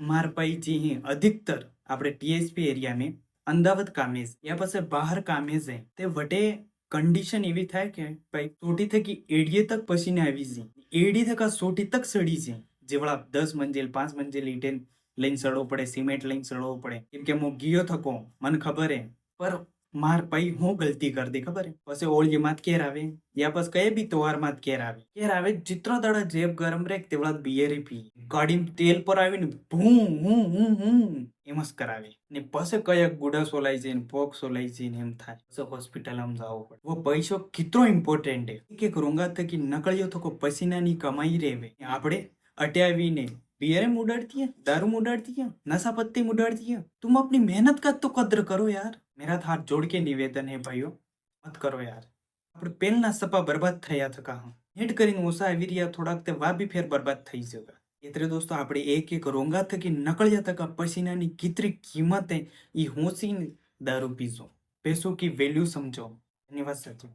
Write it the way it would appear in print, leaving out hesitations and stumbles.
मार पाई जी ही अधिकतर આપણે ટીએસપી એરિયા में અમદાવાદ કામેજ યા પછી બહાર કામેજ હે તે વટે કંડિશન એવી થાય કે ભાઈ સોટી થકી એડીએ તક પસીને આવી છે એડી થકા સોટી તક સડી છે જેવડા 10 મંજિલ 5 મંજિલ ઈટે લઈને સડવો પડે સિમેન્ટ લઈને સડવો પડે કેમ કે હું ગયો થકો મને ખબર હે પર માર પઈ હું ગલતી कर दी ખબર હે પછી ઓળજી માત કેર આવે યા પછી કઈ બી તહેવાર માત કેર આવે ચિત્ર દાડા જેબ ગરમ રે તેવડા બિયર પી ગાડી તેલ પર આવીને ભૂ હું હું હું એમ જ કરાવે ને પછી કયા ગુડા સોલાઈ છે ને પોક સોલાઈ છે ને એમ થાય પછી હોસ્પિટલ માં જાવ પડે वो પૈસો કિતરો ઇમ્પોર્ટન્ટ હે એક રોંગા થકી નકળ્યો થકો પસીનાની કમાઈ રેવે આપણે અટ્યાવીને बीयरम उड़ाती है दारू उड़ाती है नशा पत्ती उड़ाती है तुम अपनी मेहनत का तो कद्र करो यार मेरा हाथ जोड़ के निवेदन है भाइयों मत करो यार આપણે પેલના સપા બરબાદ થયા થકા હેડ કરીને ઓસા આવી રહ્યા થોડાક તે વા બી ફેર બરબાદ થઈ જગા એટલે દોસ્તો આપણે એક એક રોંગા થકી નકળ્યા થકા પસીનાની કિતરી કિંમત હે ઈ હોસીને દારૂ પીજો पैसों की वैल्यू समझो धन्यवाद साथियों।